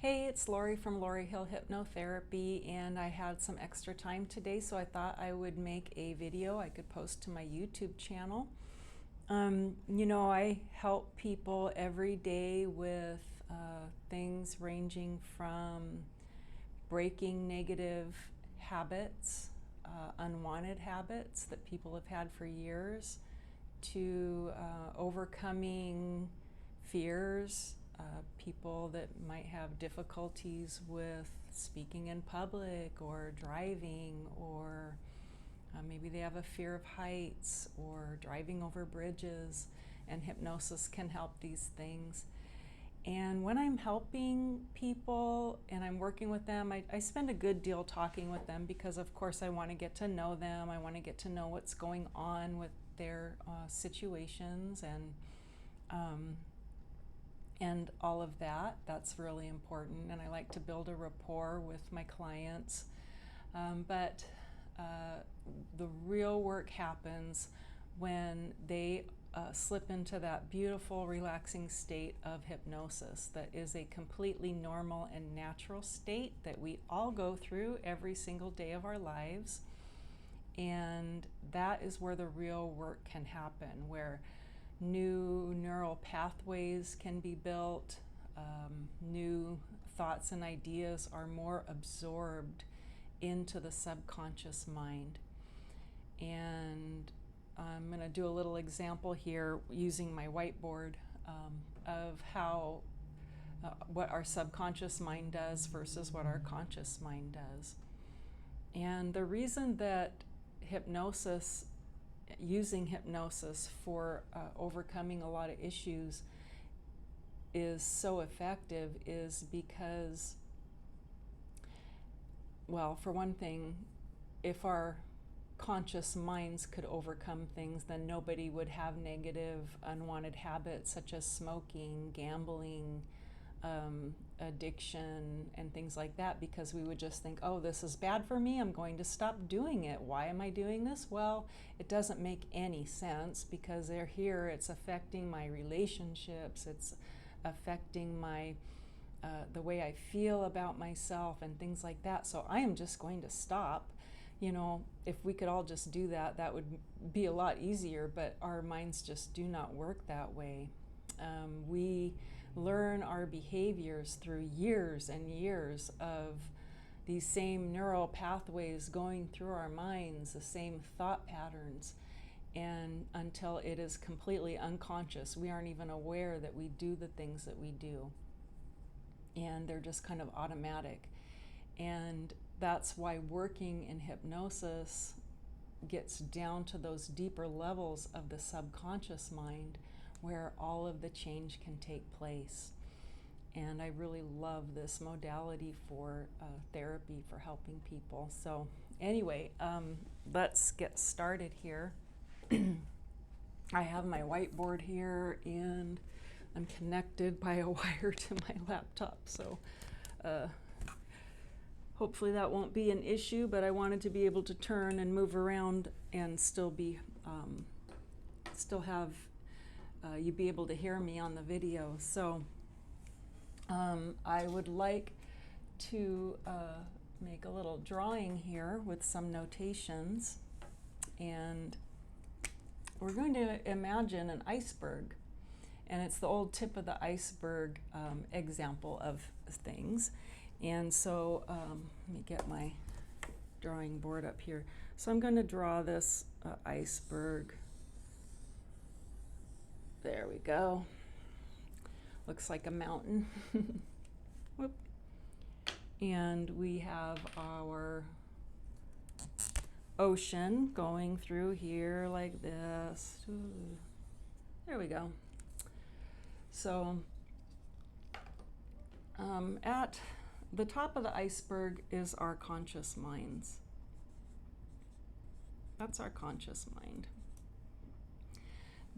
Hey, it's Lori from Lori Hill Hypnotherapy, and I had some extra time today, so I thought I would make a video I could post to my YouTube channel. I help people every day with things ranging from breaking negative habits, unwanted habits that people have had for years, to overcoming fears, people that might have difficulties with speaking in public or driving, or maybe they have a fear of heights or driving over bridges, and hypnosis can help these things. And when I'm helping people and I'm working with them, I spend a good deal talking with them because, of course, I want to get to know them. I want to get to know what's going on with their situations and all of that. That's really important. And I like to build a rapport with my clients. But the real work happens when they slip into that beautiful, relaxing state of hypnosis that is a completely normal and natural state that we all go through every single day of our lives. And that is where the real work can happen, where new neural pathways can be built, new thoughts and ideas are more absorbed into the subconscious mind. And I'm going to do a little example here using my whiteboard of how what our subconscious mind does versus what our conscious mind does. And the reason that using hypnosis for overcoming a lot of issues is so effective is because, well, for one thing, if our conscious minds could overcome things, then nobody would have negative, unwanted habits such as smoking, gambling, addiction, and things like that, because we would just think, oh, this is bad for me, I'm going to stop doing it. Why am I doing this? Well, it doesn't make any sense because they're here. It's affecting my relationships. It's affecting my the way I feel about myself and things like that. So I am just going to stop. If we could all just do that, that would be a lot easier, but our minds just do not work that way. We learn our behaviors through years and years of these same neural pathways going through our minds, the same thought patterns, and until it is completely unconscious, we aren't even aware that we do the things that we do, and they're just kind of automatic. And that's why working in hypnosis gets down to those deeper levels of the subconscious mind where all of the change can take place. And I really love this modality for therapy for helping people. So anyway, let's get started here. I have my whiteboard here and I'm connected by a wire to my laptop. So hopefully that won't be an issue, but I wanted to be able to turn and move around and still have you be able to hear me on the video. So I would like to make a little drawing here with some notations, and we're going to imagine an iceberg, and it's the old tip of the iceberg example of things. And so let me get my drawing board up here. So I'm going to draw this iceberg. There we go. Looks like a mountain. Whoop. And we have our ocean going through here like this. Ooh. There we go. So at the top of the iceberg is our conscious minds. That's our conscious mind.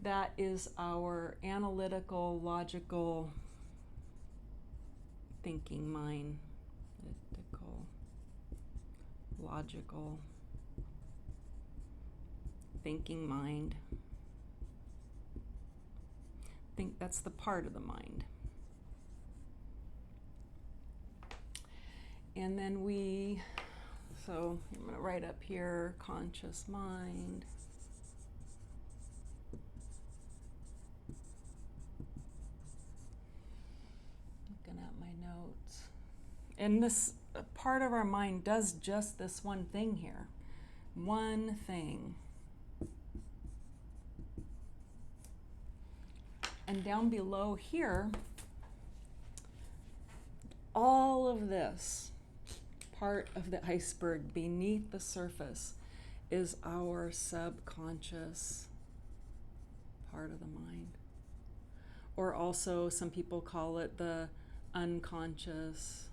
That is our analytical, logical thinking mind. Analytical, logical thinking mind. Think that's the part of the mind. And then so I'm going to write up here, conscious mind. Looking at my notes. And this part of our mind does just this one thing here. One thing. And down below here, all of this part of the iceberg beneath the surface is our subconscious part of the mind. Or also some people call it the unconscious,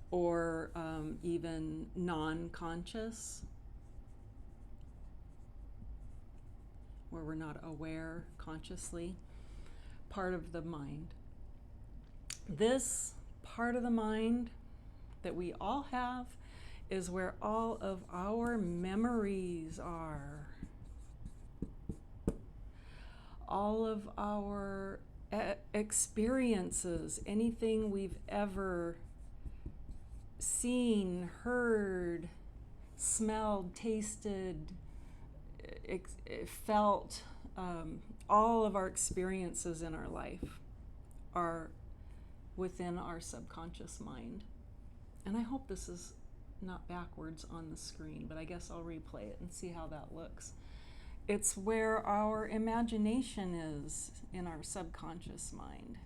or even non-conscious, where we're not aware consciously, part of the mind. This part of the mind that we all have is where all of our memories are. All of our experiences, anything we've ever seen, heard, smelled, tasted, felt, all of our experiences in our life are within our subconscious mind. And I hope this is not backwards on the screen, but I guess I'll replay it and see how that looks. It's where our imagination is in our subconscious mind.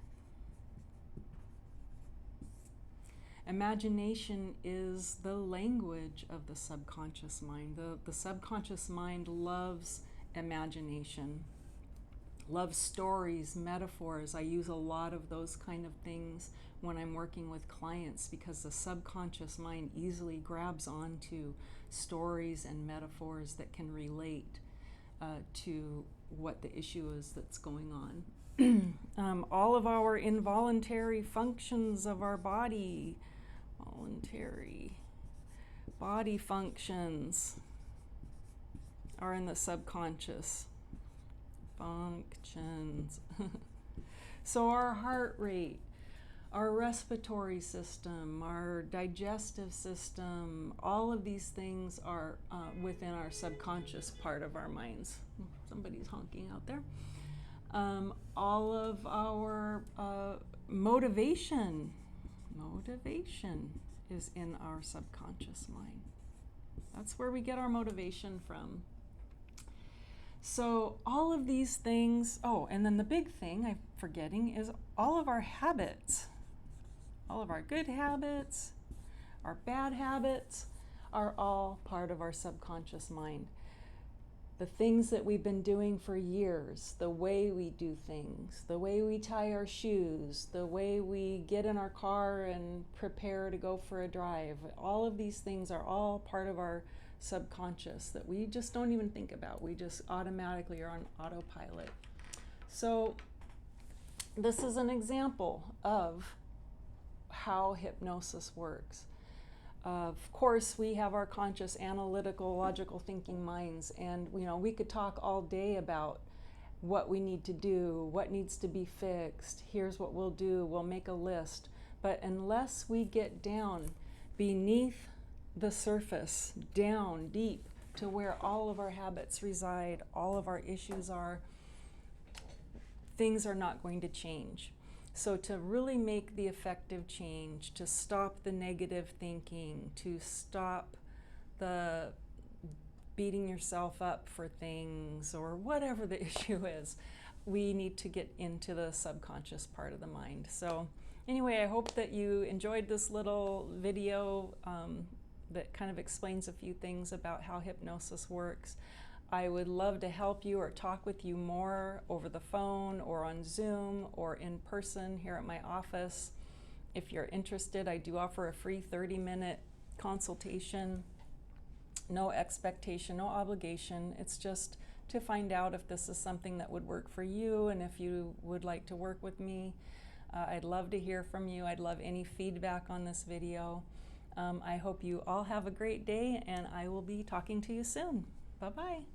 Imagination is the language of the subconscious mind. The subconscious mind loves imagination, loves stories, metaphors. I use a lot of those kind of things when I'm working with clients because the subconscious mind easily grabs onto stories and metaphors that can relate to what the issue is that's going on. All of our involuntary functions of our body, voluntary body functions are in the subconscious functions. So our heart rate, our respiratory system, our digestive system, all of these things are within our subconscious part of our minds. Somebody's honking out there. All of our motivation is in our subconscious mind. That's where we get our motivation from. So all of these things, and then the big thing I'm forgetting is all of our habits. All of our good habits, our bad habits are all part of our subconscious mind. The things that we've been doing for years, the way we do things, the way we tie our shoes, the way we get in our car and prepare to go for a drive, all of these things are all part of our subconscious that we just don't even think about. We just automatically are on autopilot. So this is an example of how hypnosis works. Of course, we have our conscious, analytical, logical thinking minds, and we could talk all day about what we need to do, what needs to be fixed. Here's what we'll do. We'll make a list. But unless we get down beneath the surface, down deep to where all of our habits reside, all of our issues are, things are not going to change. So to really make the effective change, to stop the negative thinking, to stop the beating yourself up for things or whatever the issue is, we need to get into the subconscious part of the mind. So anyway, I hope that you enjoyed this little video that kind of explains a few things about how hypnosis works. I would love to help you or talk with you more over the phone or on Zoom or in person here at my office. If you're interested, I do offer a free 30-minute consultation. No expectation, no obligation. It's just to find out if this is something that would work for you and if you would like to work with me. I'd love to hear from you. I'd love any feedback on this video. I hope you all have a great day, and I will be talking to you soon. Bye-bye.